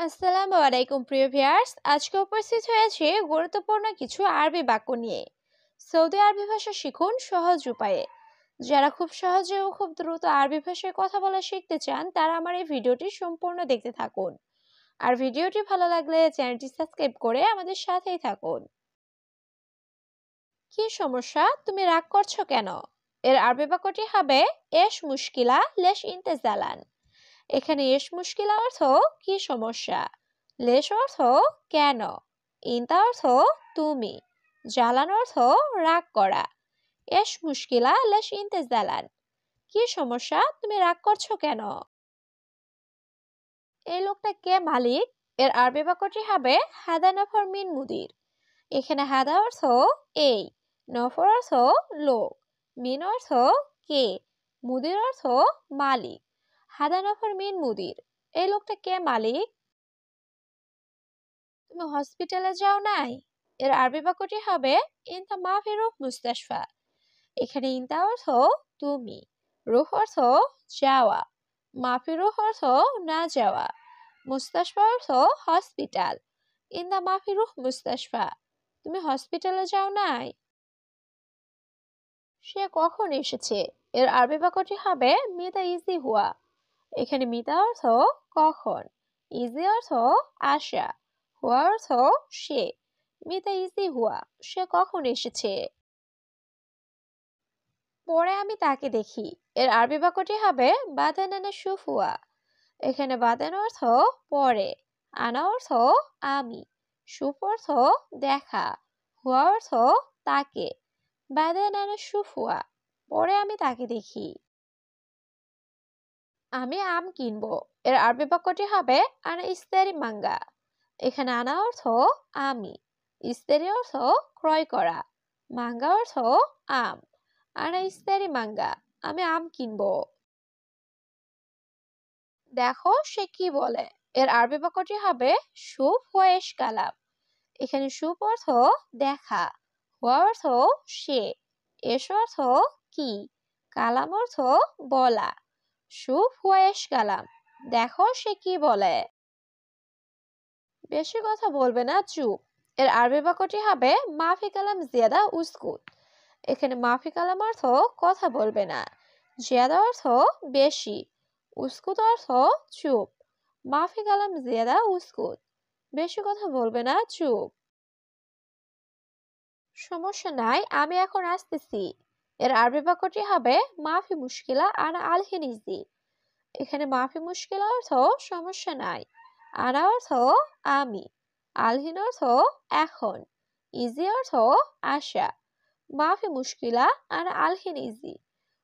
আসসালামু আলাইকুম প্রিয় ভিউয়ার্স, আজকে উপস্থিত হয়েছে গুরুত্বপূর্ণ কিছু আরবি বাক্য নিয়ে। সৌদি আরবি ভাষা শিখুন সহজ উপায়ে। যারা খুব সহজে ও খুব দ্রুত আরবি ভাষায় কথা বলা শিখতে চান তারা আমার এই ভিডিওটি সম্পূর্ণ দেখতে থাকুন। আর ভিডিওটি ভালো লাগলে চ্যানেলটি সাবস্ক্রাইব করে আমাদের সাথেই থাকুন। কি সমস্যা? তুমি রাগ করছো কেন? এর আরবি বাক্যটি হবে এশ মুশকিলা লেশ ইন্তেজালান। এখানে এশ মুশকিলা অর্থ কি সমস্যা, লেশ অর্থ কেন, ইনতা অর্থ তুমি, জালান অর্থ রাগ করা। এশ মুশকিলা লেশ ইন্তেজালান, কি সমস্যা, তুমি রাগ করছো কেন? এই লোকটা কে মালিক? এর আরবি বাক্যটি হবে হাদা নফর মিন মুদির। এখানে হাদা অর্থ এই, নফর অর্থ লোক, মিন অর্থ কে, মুদির অর্থ মালিক। হাদা নফর মিন মুদির, এই লোকটা কে মালিক? তুমি হসপিটালে যাও নাই? এর আরবি বাক্যটি হবে ইনতা মা ফি রুহ মুস্তাশফা। এখানে ইনতা অর্থ তুমি, রুহ অর্থ যাওয়া, মা ফি রুহ অর্থ না যাওয়া, মুস্তাশফা অর্থ হসপিটাল। ইনতা মা ফি রুহ মুস্তাশফা, তুমি হসপিটালে যাও নাই? সে কখন এসেছে? এর আরবি বাক্যটি হবে মিতা ইজি হুয়া। এখানে মিতা অর্থ কখন, ইজি অর্থ আসা, হুয়া অর্থ সে। মিতা ইজি হুয়া, সে কখন এসেছে? পরে আমি তাকে দেখি। এর আরবি বাক্যটি হবে বাদান আনা শুফ হুয়া। এখানে বাদান অর্থ পরে, আনা অর্থ আমি, শুফ অর্থ দেখা, হুয়া অর্থ তাকে। বাদান আনা শুফ হুয়া, পরে আমি তাকে দেখি। আমি আম কিনবো। এর আরবি বাক্যটি হবে আনা ইস্তারি মাঙ্গা। এখানে আনা অর্থ আমি, ইস্তারি অর্থ ক্রয় করা, মাঙ্গা অর্থ আম। আনা ইস্তারি মাঙ্গা, আমি আম কিনবো। দেখো সে কি বলে। এর আরবি বাক্যটি হবে শুভ ওয়েশ কালাম। এখানে শুভ অর্থ দেখা, হুয়া অর্থ সে, এস অর্থ কি, কালাম অর্থ বলা। শুভ ওয়েশ কালাম, দেখো সে কি বলে। বেশি কথা বলবে না, চুপ। এর আরবি বাক্যটি হবে মাফি কালাম জিয়াদা উসকুত। এখানে মাফি কালাম অর্থ কথা বলবে না, জিয়াদা অর্থ বেশি, উসকুত অর্থ চুপ। মাফি কালাম জিয়াদা উসকুত, বেশি কথা বলবে না, চুপ। সমস্যা নাই, আমি এখন আসতেছি। এর আরবি বাক্যটি হবে মাফি মুশকিলা আনা আলহিনিজি। এখানে মাফি মুশকিলা অর্থ সমস্যা নাই, আনা অর্থ আমি, আলহিন অর্থ এখন, ইজি অর্থ আশা। মাফি মুশকিলা আনা আলহিন ইজি,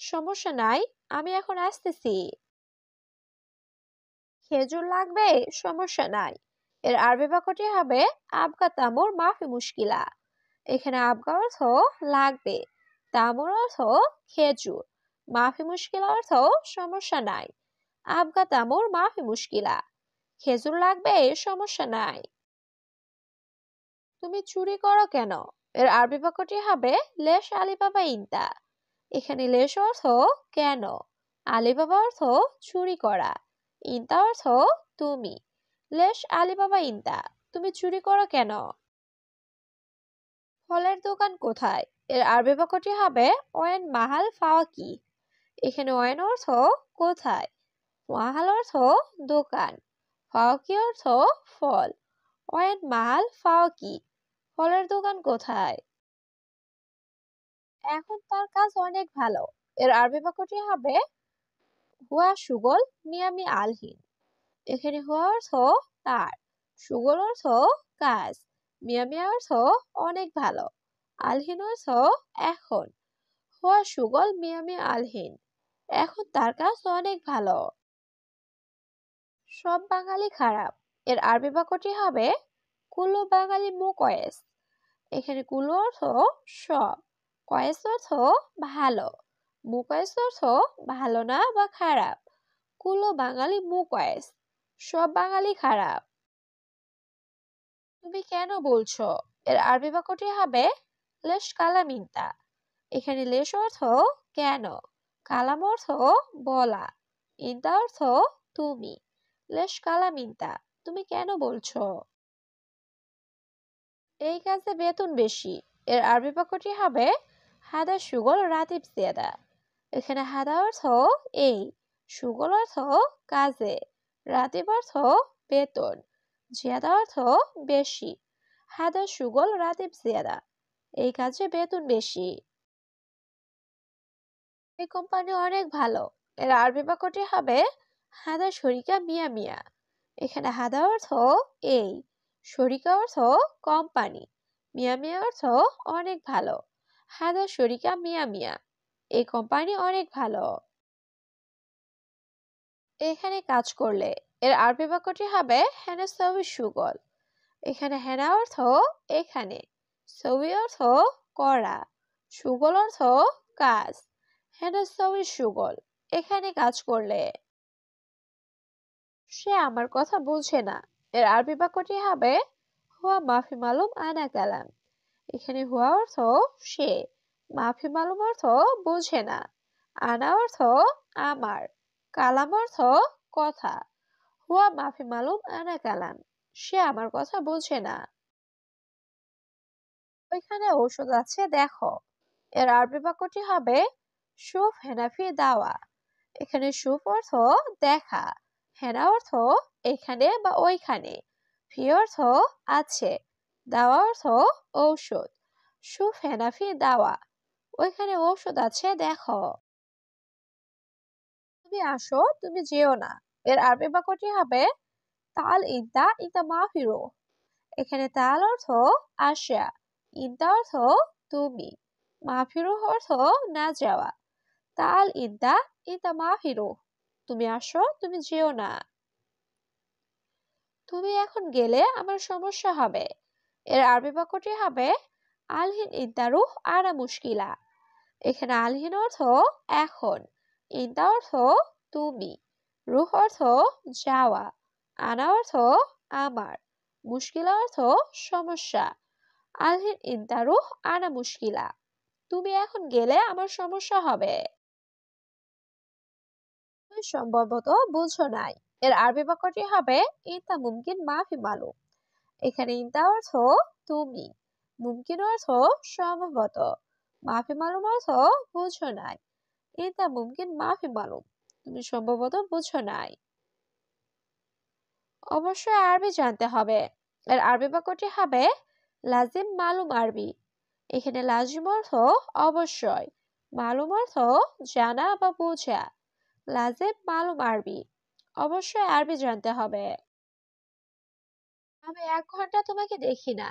সমস্যা নাই, আমি এখন আসতেছি। খেজুর লাগবে? সমস্যা নাই। এর আরবি বাক্যটি হবে আবগা তামুর মাফি মুশকিলা। এখানে আবগা অর্থ লাগবে, তামুর অর্থ খেজুর, মাফি মুশকিলা অর্থ সমস্যা নাই। আবগা তামুর মাফি মুশকিলা, খেজুর লাগবে? সমস্যা নাই। তুমি চুরি করো কেন? এর আরবি বাক্যটি হবে লেশ আলিবাবা ইনতা। এখানে লেশ অর্থ কেন, আলিবাবা অর্থ চুরি করা, ইনতা অর্থ তুমি। লেশ আলিবাবা ইনতা, তুমি চুরি করো কেন? ফলের দোকান কোথায়? এর আরবি বাক্যটি হবে ওয়েন মাহাল ফাওয়াকি। এখানে ওয়েন অর্থ কোথায়, মাহাল অর্থ দোকান, ফাওয়াকি অর্থ ফল। ওয়েন মাহাল ফাওয়াকি, ফলের দোকান কোথায়? এখন তার কাজ অনেক ভালো। এর আরবি বাক্যটি হবে হুয়া সুগল মিয়ামি আলহিন। এখানে হুয়া অর্থ তার, সুগল অর্থ কাজ, মিয়ামি অর্থ অনেক ভালো, আলহিন অর্থ এখন। হুয়া সুগল মিয়ামি আলহিন, এখন তার কাজ অনেক ভালো। সব বাঙালি খারাপ। এর আরবি বাক্যটি হবে কুল্লু বাঙালি মুকয়েস। এখানে কুল্লু অর্থ সব, কয়েস অর্থ ভালো, মুকয়েস অর্থ ভালো না বা খারাপ। কুল্লু বাঙালি মুকয়েস, সব বাঙালি খারাপ। তুমি কেন বলছো? এর আরবি বাক্যটি হবে লেশ কালাম ইনতা। এখানে লেশ অর্থ কেন, কালাম অর্থ বলা, ইনতা অর্থ তুমি। লেশ কালাম ইনতা, তুমি কেন বলছো? এই কাজে বেতন বেশি। এর আরবি বাক্যটি হবে হাদা শুগল রাতিব জিয়াদা। এখানে হাদা অর্থ এই, শুগল অর্থ কাজে, রাতিব অর্থ বেতন, জিয়াদা অর্থ বেশি। হাদা শুগল রাতিব জিয়াদা, এই কাজে বেতন বেশি। এই কোম্পানি অনেক ভালো। এর আরবি বাক্যটি হবে হাদা শরিকা মিয়া মিয়া। এখানে হাদা অর্থ এই, শরিকা অর্থ কোম্পানি, মিয়া মিয়া অর্থ অনেক ভালো। হাদা শরিকা মিয়া মিয়া, এই কোম্পানি অনেক ভালো। এখানে কাজ করলে এর আরবি বাক্যটি হবে হেনা সবি সুগল। এখানে হেনা অর্থ এখানে, সবি অর্থ করা, সুগল অর্থ কাজ। হেনা সবি সুগল, এখানে কাজ করলে। সে আমার কথা বুঝে না। এর আরবি বাক্যটি হবে হুয়া মাফি মালুম আনা কালাম। এখানে হুয়া অর্থ সে, মাফি মালুম অর্থ বুঝে না, আনা অর্থ আমার, কালাম অর্থ কথা। হুয়া মাফি মালুম আনা কালাম, সে আমার কথা বুঝে না। ওইখানে ঔষধ আছে দেখো। এর আরবি বাক্যটি হবে শুফ হেনাফি দাওয়া। এখানে শুফ অর্থ দেখা, হেনা অর্থ এখানে বা ওইখানে, ফি অর্থ আছে, দাওয়া অর্থ ঔষধ। শুফ হেনাফি দাওয়া, ওইখানে ঔষধ আছে দেখো। তুমি আসো, তুমি যেও না। এর আরবি বাক্যটি হবে তাল ইনতা ইনতা মাফিরো। এখানে তাল অর্থ আসা, ইনতা অর্থ তুমি, মাফিরো অর্থ না যাওয়া। তাল ইনতা ইনতা মাফিরো, তুমি আসো, তুমি যেও না। তুমি এখন গেলে আমার সমস্যা হবে। এর আরবি বাক্যটি হবে আলহিন ইনতারুহ আনা মুশকিলা। এখানে আলহিন অর্থ এখন, ইনতা অর্থ তুমি, রুহ অর্থ যাওয়া, আনা অর্থ আমার, মুশকিলা অর্থ সমস্যা। আলহিন ইনতারুহ আনা মুশকিলা, তুমি এখন গেলে আমার সমস্যা হবে। তুমি সম্ভবত বুঝো নাই। এর আরবি বাক্যটি হবে ইনতা মুমকিন মাফি মালুম। এখানে ইনতা অর্থ তুমি, মুমকিন অর্থ সম্ভবত, মাফি মালুম অর্থ বুঝো নাই। ইনতা মুমকিন মাফি মালুম, তুমি সম্ভবত বুঝো নাই। অবশ্যই আরবি জানতে হবে। এর আরবি বাক্যটি হবে লাজিম মালুম আরবি। এখানে লাজিম অর্থ অবশ্যই, মালুম অর্থ জানা বা বোঝা। লাজিম মালুম আরবি, অবশ্যই আরবি জানতে হবে। আমি 1 ঘন্টা তোমাকে দেখি না।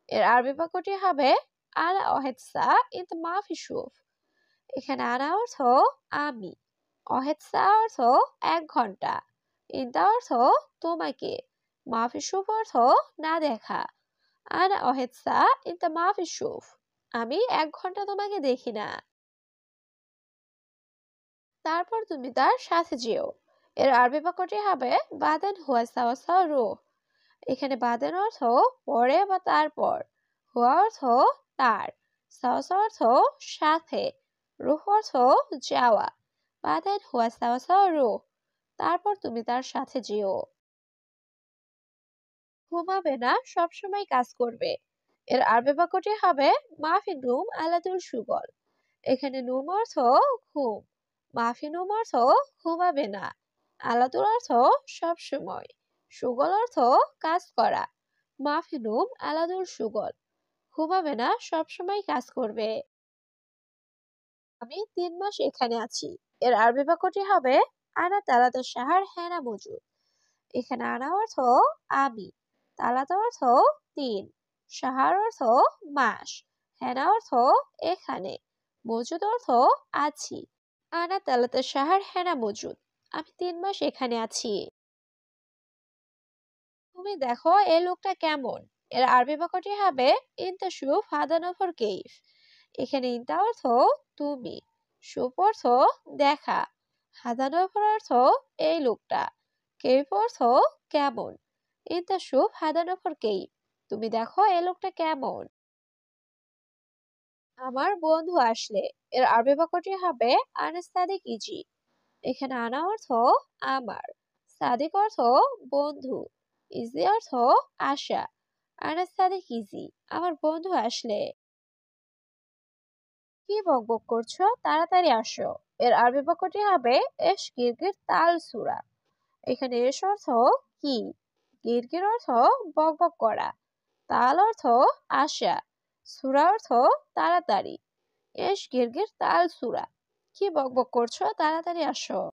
এর আরবি বাক্যটি হবে আনা ওয়াহেদ সা ইন্ত মাফি শুফ। এখানে আনা অর্থ আমি, ওয়াহেদ সা অর্থ 1 ঘন্টা, ইন্তা অর্থ তোমাকে, মাফি শুফ অর্থ না দেখা। আনা ওয়াহেদ সা ইন্ত মাফি শুফ, আমি 1 ঘন্টা তোমাকে দেখি না। তারপর তুমি তার সাথে যেও। এর আরবি বাক্যটি হবে বাদান হুয়া সাওয়া সাওয়া রুহ। এখানে বাদান অর্থ পরে বা তারপর, হুয়া অর্থ তার, সাওয়া সাওয়া অর্থ সাথে, রুহ অর্থ যাওয়া। বাদান হুয়া সাওয়া সাওয়া রুহ, তারপর তুমি তার সাথে যেও। ঘুমাবে না, সবসময় কাজ করবে। এর আরবি বাক্যটি হবে মাফি নুম আলাদুল সুগল। এখানে নুম অর্থ ঘুম, মাফি নুম অর্থ ঘুমাবে না, আলাদুল অর্থ সবসময়, সুগল অর্থ কাজ করা। মাফি নুম আলাদুল সুগল, ঘুমাবে না, সবসময় কাজ করবে। আমি 3 মাস এখানে আছি। এর আরবি বাক্যটি হবে আনা তালাতা সাহার হেনা মজুদ। এখানে আনা অর্থ আমি, তালাতা অর্থ 3, সাহার অর্থ মাস, হেনা অর্থ এখানে, মজুদ অর্থ আছি। আনা তালাতা সাহার হেনা মজুদ, আমি 3 মাস এখানে আছি। তুমি দেখো এই লোকটা কেমন। এর আরবি বাক্যটি হবে ইনতা শুফ হাদা নফর কেইফ। এখানে ইনতা অর্থ তুমি, শুফ অর্থ দেখা, হাদা নফর অর্থ এই লোকটা, কেইফ অর্থ কেমন। ইনতা শুফ হাদা নফর কেইফ, তুমি দেখো এই লোকটা কেমন। আমার বন্ধু আসলে। এর আরবি বাক্যটি হবে আনা সাদিক ইজি। এখানে আনা অর্থ আমার, সাদিক অর্থ বন্ধু, ইজি অর্থ আসা। আনা সাদিক ইজি, আমার বন্ধু আসলে। কি বকবক করছো, তাড়াতাড়ি আসো। এর আরবি বাক্যটি হবে এস গিরগির তাল সুরা। এখানে এস অর্থ কি, গিরগির অর্থ বকবক করা, তাল অর্থ আসা, সুরা অর্থ তাড়াতাড়ি। এস গিরগির তাল সুরা, কি বকবক করছো, তাড়াতাড়ি আসো।